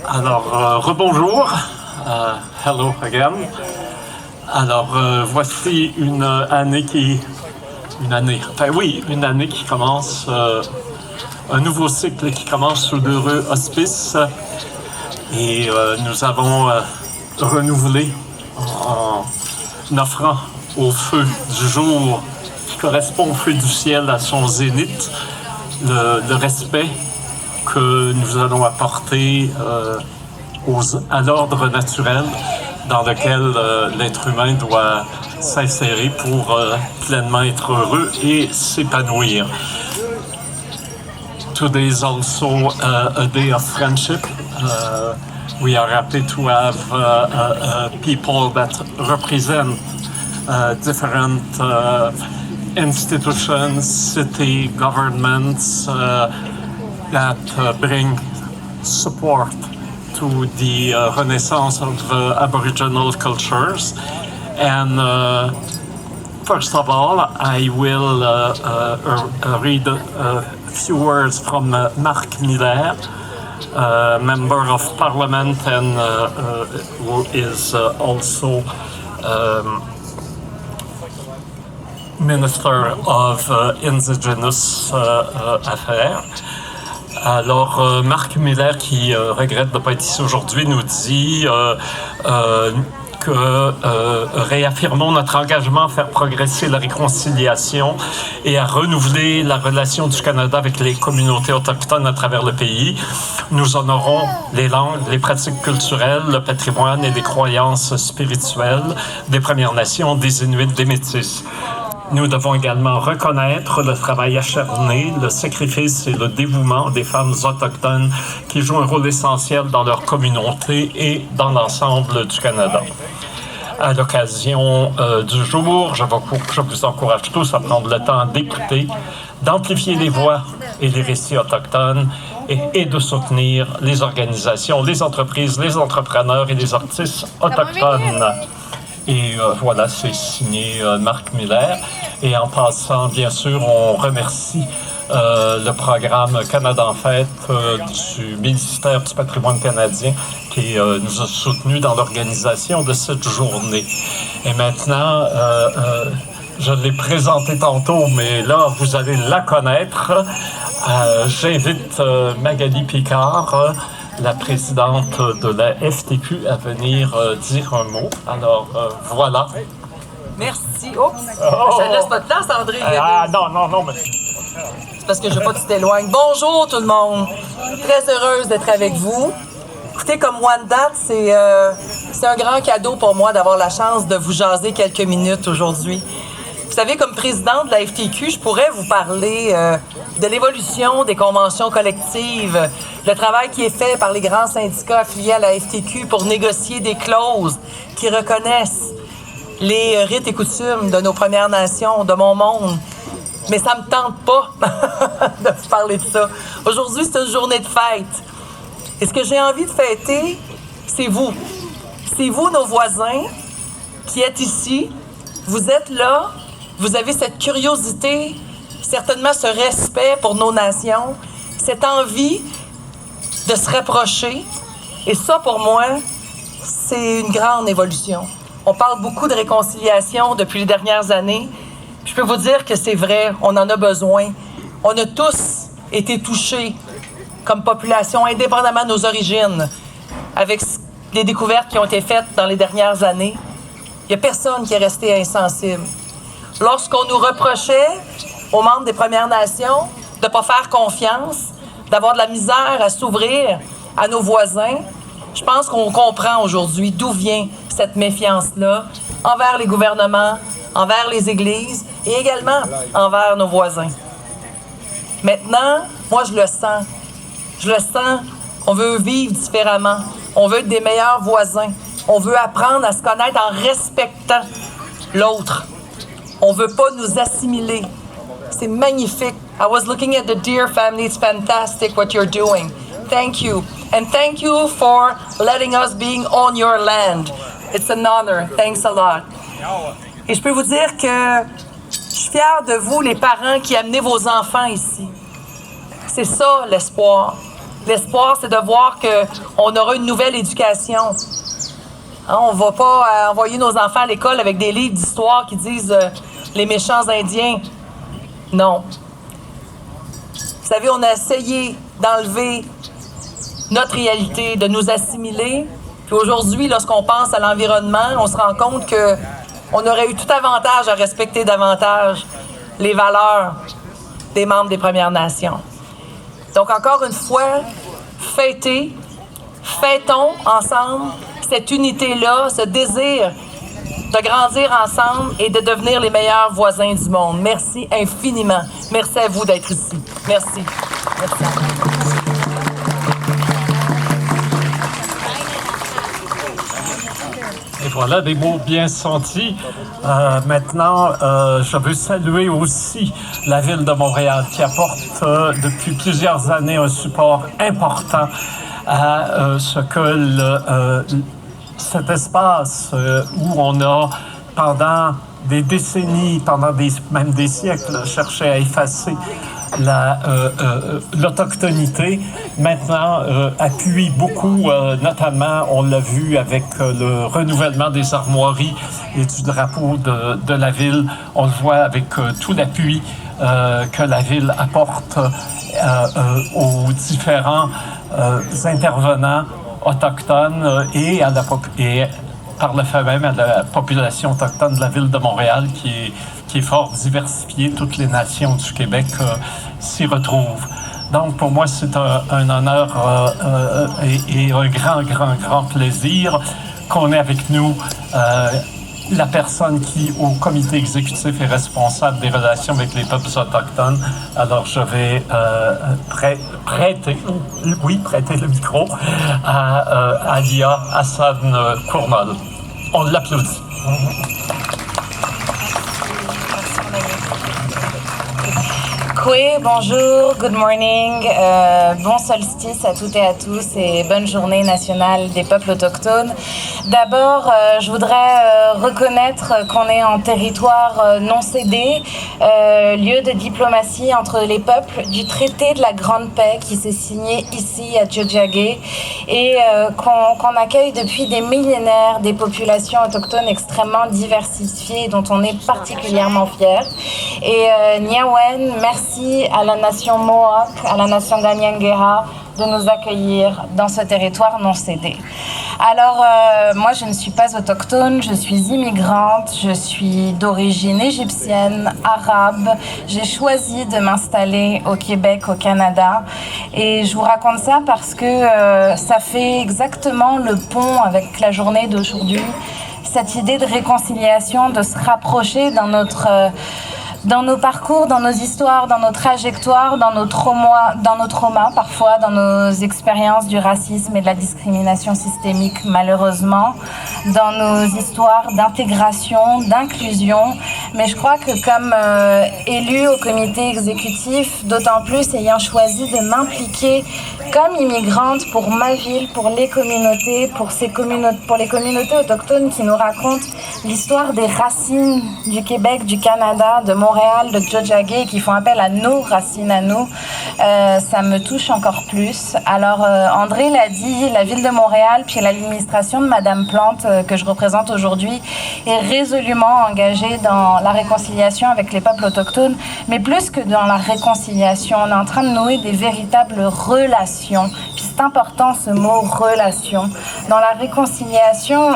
Alors, rebonjour. Hello again. Alors, voici une année qui commence, un nouveau cycle qui commence sous d'heureux auspices. Et nous avons renouvelé en offrant au feu du jour qui correspond au feu du ciel à son zénith le respect que nous allons apporter à l'ordre naturel dans lequel l'être humain doit s'insérer pour pleinement être heureux et s'épanouir. Today is also a day of friendship. We are happy to have people that represent different institutions, city governments that bring support to the renaissance of Aboriginal cultures. And first of all, I will read a few words from Marc Miller, Member of Parliament and who is also Minister of Indigenous Affairs. Alors, Marc Miller, qui regrette de ne pas être ici aujourd'hui, nous dit que réaffirmons notre engagement à faire progresser la réconciliation et à renouveler la relation du Canada avec les communautés autochtones à travers le pays. Nous honorons les langues, les pratiques culturelles, le patrimoine et les croyances spirituelles des Premières Nations, des Inuits, des Métis. Nous devons également reconnaître le travail acharné, le sacrifice et le dévouement des femmes autochtones qui jouent un rôle essentiel dans leur communauté et dans l'ensemble du Canada. À l'occasion du jour, je vous encourage tous à prendre le temps d'écouter, d'amplifier les voix et les récits autochtones et de soutenir les organisations, les entreprises, les entrepreneurs et les artistes autochtones. Et voilà, c'est signé Marc Miller. Et en passant, bien sûr, on remercie le programme Canada en Fête du ministère du patrimoine canadien qui nous a soutenus dans l'organisation de cette journée. Et maintenant, je l'ai présenté tantôt, mais là, vous allez la connaître. J'invite Magali Picard, la présidente de la FTQ, à venir dire un mot. Alors, voilà. Merci. Oups! Ça ne laisse pas de place, André. Non, mais... C'est parce que je ne veux pas que tu t'éloignes. Bonjour tout le monde. Très heureuse d'être avec vous. Écoutez, comme One Date, c'est un grand cadeau pour moi d'avoir la chance de vous jaser quelques minutes aujourd'hui. Vous savez, comme présidente de la FTQ, je pourrais vous parler de l'évolution des conventions collectives, le travail qui est fait par les grands syndicats affiliés à la FTQ pour négocier des clauses qui reconnaissent les rites et coutumes de nos Premières Nations, de mon monde. Mais ça ne me tente pas de vous parler de ça. Aujourd'hui, c'est une journée de fête. Et ce que j'ai envie de fêter, c'est vous. C'est vous, nos voisins, qui êtes ici. Vous êtes là. Vous avez cette curiosité, certainement ce respect pour nos nations, cette envie de se rapprocher. Et ça, pour moi, c'est une grande évolution. On parle beaucoup de réconciliation depuis les dernières années. Je peux vous dire que c'est vrai, on en a besoin. On a tous été touchés comme population, indépendamment de nos origines, avec les découvertes qui ont été faites dans les dernières années. Il n'y a personne qui est resté insensible. Lorsqu'on nous reprochait, aux membres des Premières Nations, de ne pas faire confiance, d'avoir de la misère à s'ouvrir à nos voisins, je pense qu'on comprend aujourd'hui d'où vient cette méfiance-là envers les gouvernements, envers les églises et également envers nos voisins. Maintenant, moi, je le sens. Je le sens. On veut vivre différemment. On veut être des meilleurs voisins. On veut apprendre à se connaître en respectant l'autre. On veut pas nous assimiler. C'est magnifique. I was looking at the deer family. It's fantastic what you're doing. Thank you. And thank you for letting us being on your land. It's an honor. Thanks a lot. Et je peux vous dire que Je suis fière de vous, les parents qui amenez vos enfants ici. C'est ça l'espoir. L'espoir, c'est de voir qu'on aura une nouvelle éducation. Hein, on ne va pas envoyer nos enfants à l'école avec des livres d'histoire qui disent les méchants Indiens. Non. Vous savez, on a essayé d'enlever notre réalité, de nous assimiler. Puis aujourd'hui, lorsqu'on pense à l'environnement, on se rend compte qu'on aurait eu tout avantage à respecter davantage les valeurs des membres des Premières Nations. Donc, encore une fois, fêtons ensemble cette unité-là, ce désir de grandir ensemble et de devenir les meilleurs voisins du monde. Merci infiniment. Merci à vous d'être ici. Merci. Merci à vous. Et voilà des mots bien sentis. Maintenant, je veux saluer aussi la Ville de Montréal qui apporte depuis plusieurs années un support important à ce que cet espace où on a pendant des décennies, même des siècles, cherché à effacer l'autochtonité, maintenant appuie beaucoup, notamment, on l'a vu avec le renouvellement des armoiries et du drapeau de la ville. On le voit avec tout l'appui que la ville apporte aux différents intervenants autochtones et par le fait même à la population autochtone de la ville de Montréal qui est fort diversifiée. Toutes les nations du Québec s'y retrouvent. Donc, pour moi, c'est un honneur et un grand plaisir qu'on ait avec nous la personne qui, au comité exécutif, est responsable des relations avec les peuples autochtones. Alors, je vais prêter le micro à Alia Hassan-Cournol. On l'applaudit. Kwe, bonjour, good morning, bon solstice à toutes et à tous et bonne journée nationale des peuples autochtones. D'abord, je voudrais reconnaître qu'on est en territoire non cédé, lieu de diplomatie entre les peuples du traité de la Grande Paix qui s'est signé ici à Tiohtià:ke et qu'on accueille depuis des millénaires des populations autochtones extrêmement diversifiées dont on est particulièrement fiers. Et Niawen, merci à la nation Mohawk, à la nation Kanien'kehá:ka de nous accueillir dans ce territoire non cédé. Alors, moi, je ne suis pas autochtone, je suis immigrante, je suis d'origine égyptienne, arabe. J'ai choisi de m'installer au Québec, au Canada. Et je vous raconte ça parce que ça fait exactement le pont avec la journée d'aujourd'hui. Cette idée de réconciliation, de se rapprocher dans nos parcours, dans nos histoires, dans nos trajectoires, dans nos traumas parfois, dans nos expériences du racisme et de la discrimination systémique malheureusement, dans nos histoires d'intégration, d'inclusion. Mais je crois que comme élue au comité exécutif, d'autant plus ayant choisi de m'impliquer comme immigrante pour ma ville, pour les communautés, pour les communautés autochtones qui nous racontent l'histoire des racines du Québec, du Canada, de Montréal, de Tiohtià:ke, qui font appel à nos racines à nous, ça me touche encore plus. Alors, André l'a dit, la ville de Montréal, puis l'administration de Madame Plante, que je représente aujourd'hui, est résolument engagée dans la réconciliation avec les peuples autochtones, mais plus que dans la réconciliation, on est en train de nouer des véritables relations. Puis c'est important ce mot relation. Dans la réconciliation,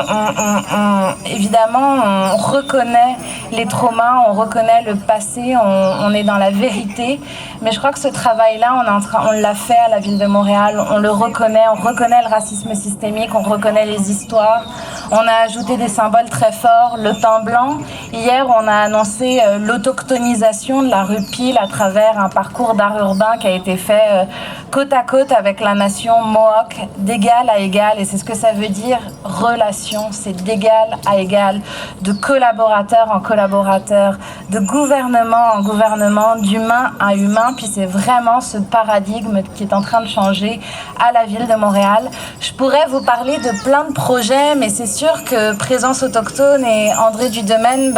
évidemment, on reconnaît les traumas, on reconnaît le passé, on est dans la vérité. Mais je crois que ce travail-là, on l'a fait à la ville de Montréal. On le reconnaît, on reconnaît le racisme systémique, on reconnaît les histoires. On a ajouté des symboles très forts, le temps blanc. Hier, on a annoncé l'autochtonisation de la rue Peel à travers un parcours d'art urbain qui a été fait côte à côte avec la nation Mohawk, d'égal à égal. Et c'est ce que ça veut dire, relation. C'est d'égal à égal, de collaborateur en collaborateur, de gouvernement en gouvernement, d'humain à humain. Puis c'est vraiment ce paradigme qui est en train de changer à la ville de Montréal. Je pourrais vous parler de plein de projets, mais c'est sûr que Présence autochtone et André Dudemaine,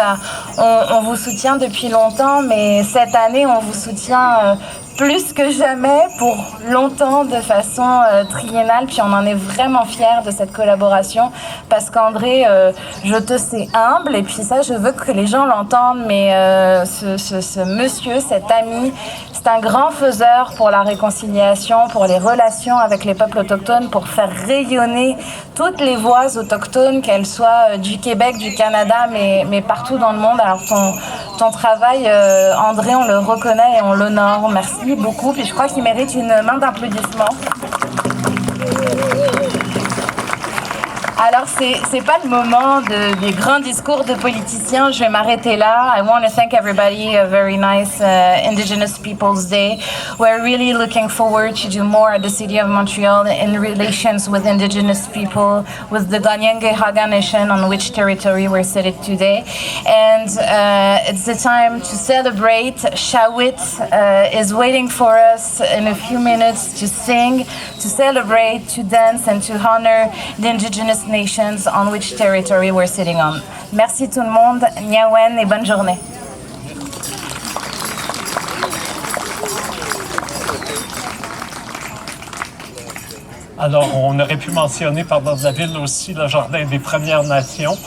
on vous soutient depuis longtemps, mais cette année, on vous soutient plus que jamais pour longtemps de façon triennale. Puis on en est vraiment fiers de cette collaboration parce qu'André, je te sais humble et puis ça, je veux que les gens l'entendent, mais ce monsieur, cet ami, c'est un grand faiseur pour la réconciliation, pour les relations avec les peuples autochtones, pour faire rayonner toutes les voix autochtones, qu'elles soient du Québec, du Canada, mais partout dans le monde. Alors ton travail, André, on le reconnaît et on l'honore. Merci beaucoup. Puis je crois qu'il mérite une main d'applaudissement. Alors, c'est pas le moment des grands discours de politiciens. Je vais m'arrêter là. I want to thank everybody. A very nice Indigenous Peoples Day. We're really looking forward to do more at the City of Montreal in relations with Indigenous people, with the Ganyenge Haga Nation on which territory we're seated today. And it's the time to celebrate. Shawit is waiting for us in a few minutes to sing, to celebrate, to dance, and to honor the Indigenous nations on which territory we're sitting on. Merci tout le monde, Nyawen et bonne journée. Alors, on aurait pu mentionner pendant la ville aussi le Jardin des Premières Nations,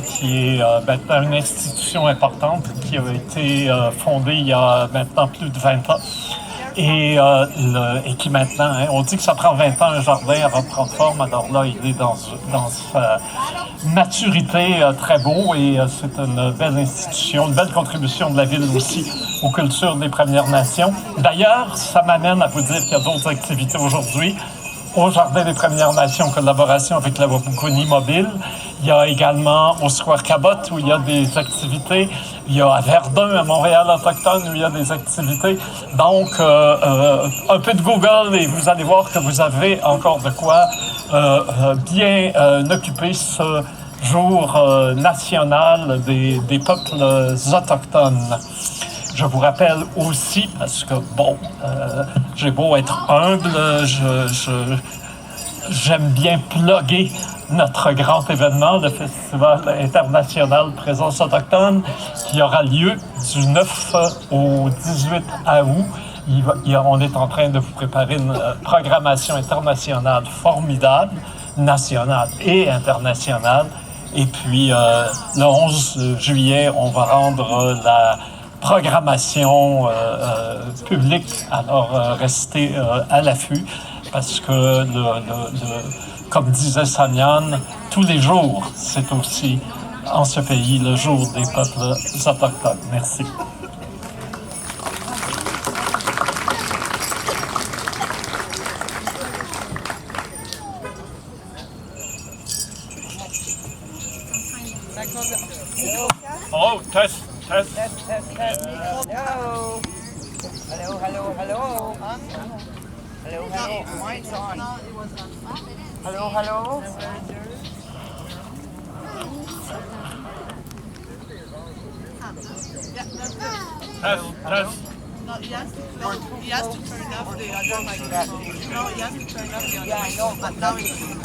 qui est maintenant une institution importante qui a été fondée il y a maintenant plus de 20 ans. Et qui maintenant, on dit que ça prend 20 ans un jardin avant de prendre forme, alors là, il est dans sa maturité très beau et c'est une belle institution, une belle contribution de la ville aussi aux cultures des Premières Nations. D'ailleurs, ça m'amène à vous dire qu'il y a d'autres activités aujourd'hui. Au Jardin des Premières Nations, en collaboration avec la Wapukuni Mobile. Il y a également au Square Cabot où il y a des activités. Il y a à Verdun, à Montréal autochtone, où il y a des activités. Donc, un peu de Google et vous allez voir que vous avez encore de quoi bien occuper ce jour national des peuples autochtones. Je vous rappelle aussi, parce que, bon, j'ai beau être humble, j'aime bien plugger notre grand événement, le Festival international Présence autochtone, qui aura lieu du 9 au 18 août. On est en train de vous préparer une programmation internationale formidable, nationale et internationale. Et puis, le 11 juillet, on va rendre la programmation publique. Alors, restez à l'affût parce que, comme disait Samian, tous les jours, c'est aussi en ce pays le jour des peuples autochtones. Merci. Oh, test. Hello. Hello. Mine's on. Hello. Test. No, he has to turn off the other microphone. No, he has to turn off the other microphone. Yeah, I know, but now it's...